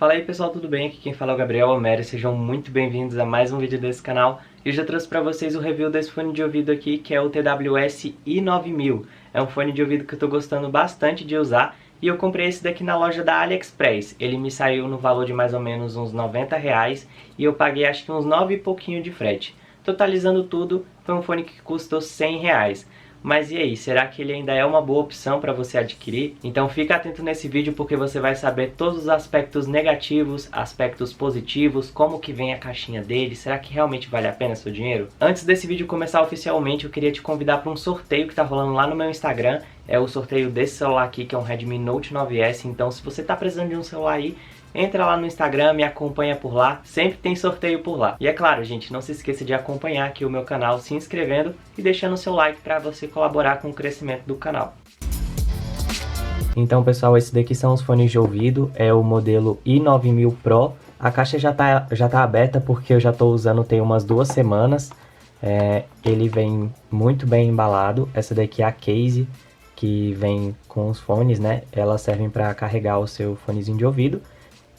Fala aí pessoal, tudo bem? Aqui quem fala é o Gabriel Almério, sejam muito bem-vindos a mais um vídeo desse canal. E eu já trouxe pra vocês o review desse fone de ouvido aqui, que é o TWS i9000. É um fone de ouvido que eu tô gostando bastante de usar e eu comprei esse daqui na loja da AliExpress. Ele me saiu no valor de mais ou menos uns R$90 e eu paguei acho que uns 9 e pouquinho de frete. Totalizando tudo, foi um fone que custou R$100. Mas e aí, será que ele ainda é uma boa opção para você adquirir? Então fica atento nesse vídeo porque você vai saber todos os aspectos negativos, aspectos positivos, como que vem a caixinha dele, será que realmente vale a pena seu dinheiro? Antes desse vídeo começar oficialmente, eu queria te convidar para um sorteio que tá rolando lá no meu Instagram. É o sorteio desse celular aqui, que é um Redmi Note 9S, então se você tá precisando de um celular aí, entra lá no Instagram, me acompanha por lá, sempre tem sorteio por lá. E é claro, gente, não se esqueça de acompanhar aqui o meu canal se inscrevendo e deixando o seu like para você colaborar com o crescimento do canal. Então pessoal, esses daqui são os fones de ouvido, é o modelo i9000 Pro. A caixa já tá aberta porque eu já tô usando tem umas 2 semanas. Ele vem muito bem embalado, essa daqui é a case que vem com os fones, né? Elas servem para carregar o seu fonezinho de ouvido.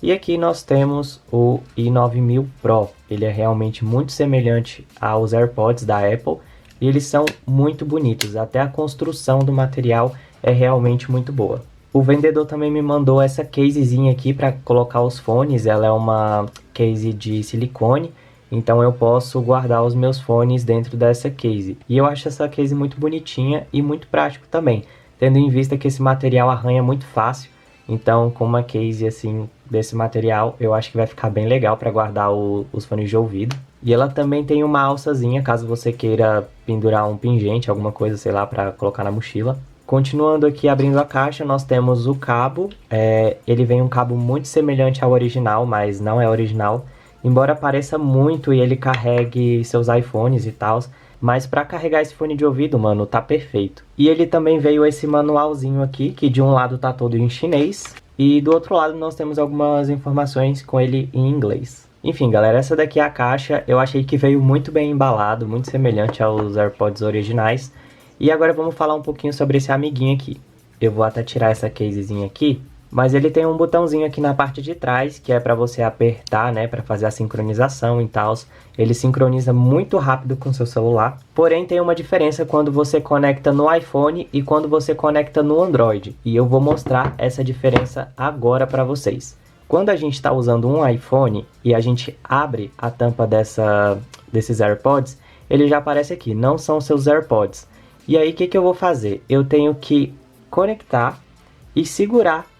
E aqui nós temos o i9000 Pro, ele é realmente muito semelhante aos AirPods da Apple e eles são muito bonitos, até a construção do material é realmente muito boa. O vendedor também me mandou essa casezinha aqui para colocar os fones, ela é uma case de silicone, então eu posso guardar os meus fones dentro dessa case. E eu acho essa case muito bonitinha e muito prático também, tendo em vista que esse material arranha muito fácil. Então, com uma case assim desse material, eu acho que vai ficar bem legal para guardar os fones de ouvido. E ela também tem uma alçazinha, caso você queira pendurar um pingente, alguma coisa, sei lá, para colocar na mochila. Continuando aqui, abrindo a caixa, nós temos o cabo. Ele vem um cabo muito semelhante ao original, mas não é original. Embora pareça muito e ele carregue seus iPhones e tal, mas para carregar esse fone de ouvido, mano, tá perfeito. E ele também veio esse manualzinho aqui, que de um lado tá todo em chinês, e do outro lado nós temos algumas informações com ele em inglês. Enfim, galera, essa daqui é a caixa. Eu achei que veio muito bem embalado, muito semelhante aos AirPods originais. E agora vamos falar um pouquinho sobre esse amiguinho aqui. Eu vou até tirar essa casezinha aqui. Mas ele tem um botãozinho aqui na parte de trás, que é para você apertar, né, para fazer a sincronização e tal. Ele sincroniza muito rápido com o seu celular. Porém, tem uma diferença quando você conecta no iPhone e quando você conecta no Android. E eu vou mostrar essa diferença agora para vocês. Quando a gente está usando um iPhone e a gente abre a tampa desses AirPods, ele já aparece aqui, não são seus AirPods. E aí, o que eu vou fazer? Eu tenho que conectar e segurar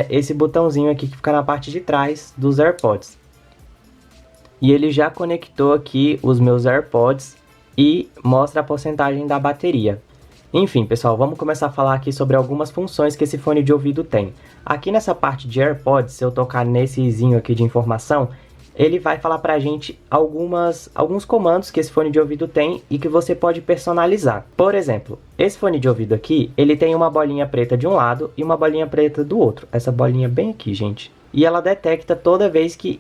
esse botãozinho aqui que fica na parte de trás dos AirPods. E ele já conectou aqui os meus AirPods e mostra a porcentagem da bateria. Enfim, pessoal, vamos começar a falar aqui sobre algumas funções que esse fone de ouvido tem. Aqui nessa parte de AirPods, se eu tocar nessezinho aqui de informação, ele vai falar pra gente alguns comandos que esse fone de ouvido tem e que você pode personalizar. Por exemplo, esse fone de ouvido aqui, ele tem uma bolinha preta de um lado e uma bolinha preta do outro. Essa bolinha bem aqui, gente. E ela detecta toda vez que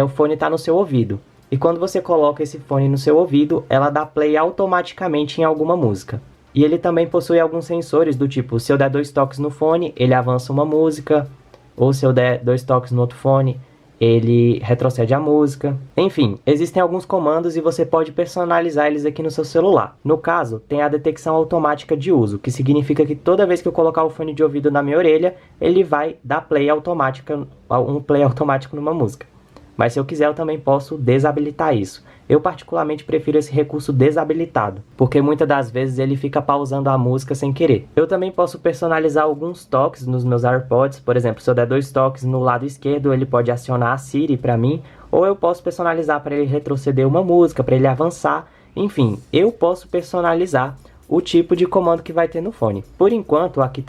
o fone está no seu ouvido. E quando você coloca esse fone no seu ouvido, ela dá play automaticamente em alguma música. E ele também possui alguns sensores do tipo, se eu der 2 toques no fone, ele avança uma música. Ou se eu der 2 toques no outro fone, ele retrocede a música. Enfim, existem alguns comandos e você pode personalizar eles aqui no seu celular. No caso, tem a detecção automática de uso, que significa que toda vez que eu colocar o fone de ouvido na minha orelha, ele vai dar um play automático numa música. Mas se eu quiser, eu também posso desabilitar isso. Eu particularmente prefiro esse recurso desabilitado, porque muitas das vezes ele fica pausando a música sem querer. Eu também posso personalizar alguns toques nos meus AirPods, por exemplo, se eu der 2 toques no lado esquerdo, ele pode acionar a Siri para mim, ou eu posso personalizar para ele retroceder uma música, para ele avançar, enfim, eu posso personalizar o tipo de comando que vai ter no fone. Por enquanto, aqui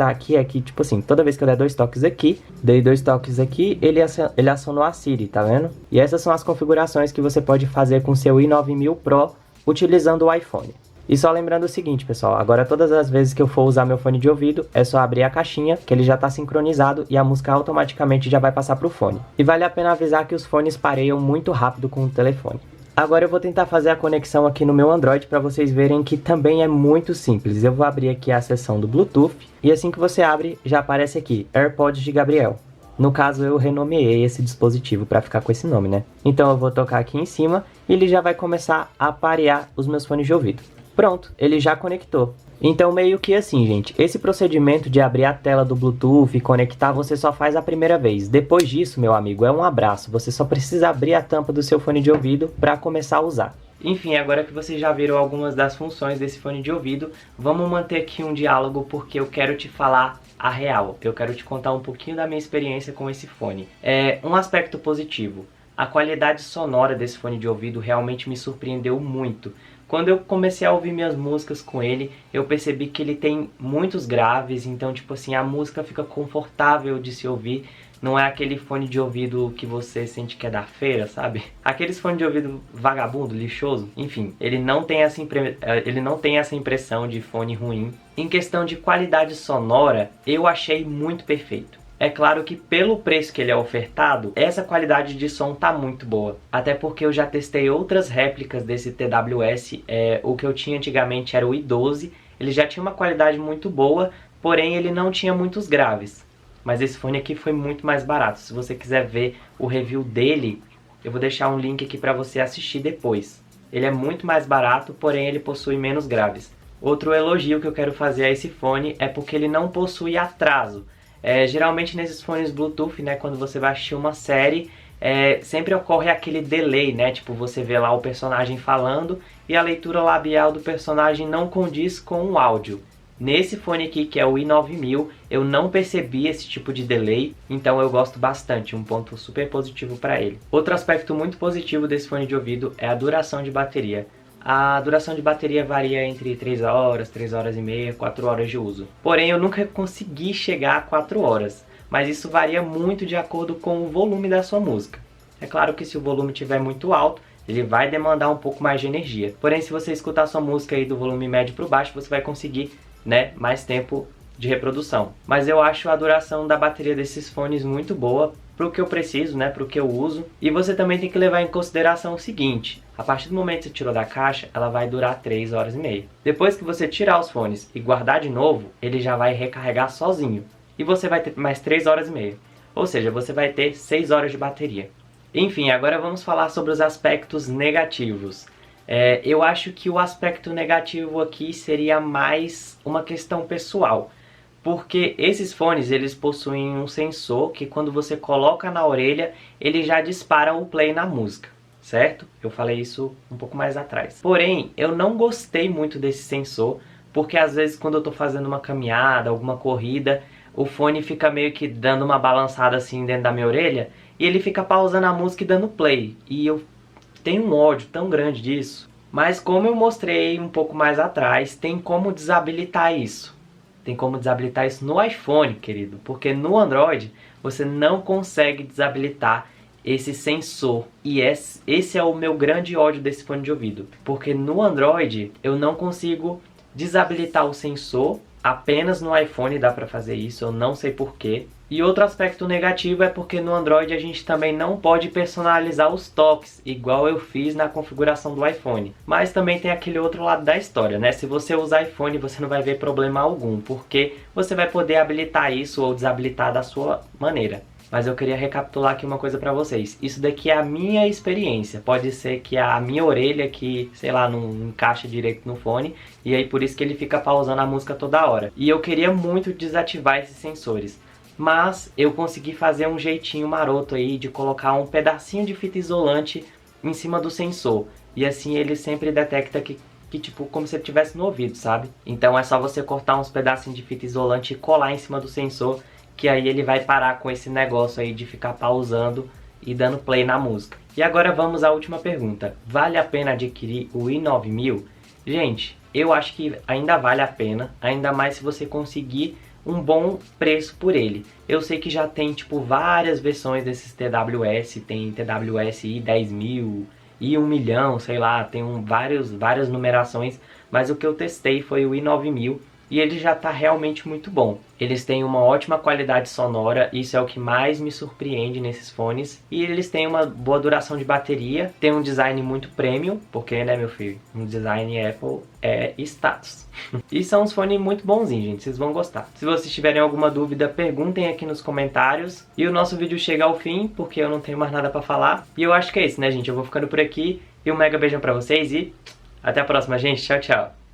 tipo assim, toda vez que eu der 2 toques aqui, dei 2 toques aqui, ele acionou a Siri, tá vendo? E essas são as configurações que você pode fazer com seu i9000 Pro utilizando o iPhone. E só lembrando o seguinte, pessoal, agora todas as vezes que eu for usar meu fone de ouvido, é só abrir a caixinha, que ele já está sincronizado e a música automaticamente já vai passar para o fone. E vale a pena avisar que os fones pareiam muito rápido com o telefone. Agora eu vou tentar fazer a conexão aqui no meu Android para vocês verem que também é muito simples. Eu vou abrir aqui a seção do Bluetooth e assim que você abre, já aparece aqui, AirPods de Gabriel. No caso, eu renomeei esse dispositivo para ficar com esse nome, né? Então eu vou tocar aqui em cima e ele já vai começar a parear os meus fones de ouvido. Pronto, ele já conectou. Então meio que assim, gente, esse procedimento de abrir a tela do Bluetooth e conectar você só faz a primeira vez. Depois disso, meu amigo, é um abraço. Você só precisa abrir a tampa do seu fone de ouvido para começar a usar. Enfim, agora que vocês já viram algumas das funções desse fone de ouvido, vamos manter aqui um diálogo porque eu quero te falar a real. Eu quero te contar um pouquinho da minha experiência com esse fone. Um aspecto positivo. A qualidade sonora desse fone de ouvido realmente me surpreendeu muito. Quando eu comecei a ouvir minhas músicas com ele, eu percebi que ele tem muitos graves, então tipo assim, a música fica confortável de se ouvir. Não é aquele fone de ouvido que você sente que é da feira, sabe? Aqueles fones de ouvido vagabundo, lixoso. Enfim, ele não tem essa impressão de fone ruim. Em questão de qualidade sonora, eu achei muito perfeito. É claro que pelo preço que ele é ofertado, essa qualidade de som tá muito boa. Até porque eu já testei outras réplicas desse TWS, o que eu tinha antigamente era o i12, ele já tinha uma qualidade muito boa, porém ele não tinha muitos graves. Mas esse fone aqui foi muito mais barato. Se você quiser ver o review dele, eu vou deixar um link aqui para você assistir depois. Ele é muito mais barato, porém ele possui menos graves. Outro elogio que eu quero fazer a esse fone é porque ele não possui atraso. Geralmente nesses fones Bluetooth, né, quando você vai assistir uma série, sempre ocorre aquele delay, né, tipo você vê lá o personagem falando e a leitura labial do personagem não condiz com o áudio. Nesse fone aqui, que é o i9000, eu não percebi esse tipo de delay, então eu gosto bastante, um ponto super positivo para ele. Outro aspecto muito positivo desse fone de ouvido é a duração de bateria. A duração de bateria varia entre 3 horas, 3 horas e meia, 4 horas de uso. Porém, eu nunca consegui chegar a 4 horas, mas isso varia muito de acordo com o volume da sua música. É claro que se o volume estiver muito alto, ele vai demandar um pouco mais de energia. Porém, se você escutar a sua música aí do volume médio para baixo, você vai conseguir, né, mais tempo de reprodução. Mas eu acho a duração da bateria desses fones muito boa para o que eu preciso, né, para o que eu uso. E você também tem que levar em consideração o seguinte: a partir do momento que você tirou da caixa, ela vai durar 3 horas e meia. Depois que você tirar os fones e guardar de novo, ele já vai recarregar sozinho. E você vai ter mais 3 horas e meia. Ou seja, você vai ter 6 horas de bateria. Enfim, agora vamos falar sobre os aspectos negativos. Eu acho que o aspecto negativo aqui seria mais uma questão pessoal. Porque esses fones, eles possuem um sensor que quando você coloca na orelha, ele já dispara o play na música, certo? Eu falei isso um pouco mais atrás. Porém, eu não gostei muito desse sensor, porque às vezes quando eu tô fazendo uma caminhada, alguma corrida, o fone fica meio que dando uma balançada assim dentro da minha orelha, e ele fica pausando a música e dando play. E eu tenho um ódio tão grande disso. Mas como eu mostrei um pouco mais atrás, tem como desabilitar isso. Tem como desabilitar isso no iPhone, querido, porque no Android você não consegue desabilitar esse sensor. E esse é o meu grande ódio desse fone de ouvido, porque no Android eu não consigo desabilitar o sensor, apenas no iPhone dá para fazer isso, eu não sei porquê. E outro aspecto negativo é porque no Android a gente também não pode personalizar os toques, igual eu fiz na configuração do iPhone. Mas também tem aquele outro lado da história, né? Se você usar iPhone, você não vai ver problema algum, porque você vai poder habilitar isso ou desabilitar da sua maneira. Mas eu queria recapitular aqui uma coisa pra vocês. Isso daqui é a minha experiência. Pode ser que a minha orelha que, sei lá, não encaixa direito no fone, e aí por isso que ele fica pausando a música toda hora. E eu queria muito desativar esses sensores. Mas eu consegui fazer um jeitinho maroto aí de colocar um pedacinho de fita isolante em cima do sensor. E assim ele sempre detecta que tipo, como se ele estivesse no ouvido, sabe? Então é só você cortar uns pedacinhos de fita isolante e colar em cima do sensor, que aí ele vai parar com esse negócio aí de ficar pausando e dando play na música. E agora vamos à última pergunta. Vale a pena adquirir o i9000? Gente, eu acho que ainda vale a pena, ainda mais se você conseguir um bom preço por ele. Eu sei que já tem tipo várias versões desses TWS, tem TWS i10.000, i1.000.000, sei lá, tem várias numerações, mas o que eu testei foi o i9000 e ele já tá realmente muito bom. Eles têm uma ótima qualidade sonora, isso é o que mais me surpreende nesses fones. E eles têm uma boa duração de bateria, tem um design muito premium, porque, né, meu filho, um design Apple é status. E são uns fones muito bonzinhos, gente, vocês vão gostar. Se vocês tiverem alguma dúvida, perguntem aqui nos comentários. E o nosso vídeo chega ao fim, porque eu não tenho mais nada pra falar. E eu acho que é isso, né, gente? Eu vou ficando por aqui. E um mega beijão pra vocês e até a próxima, gente. Tchau, tchau.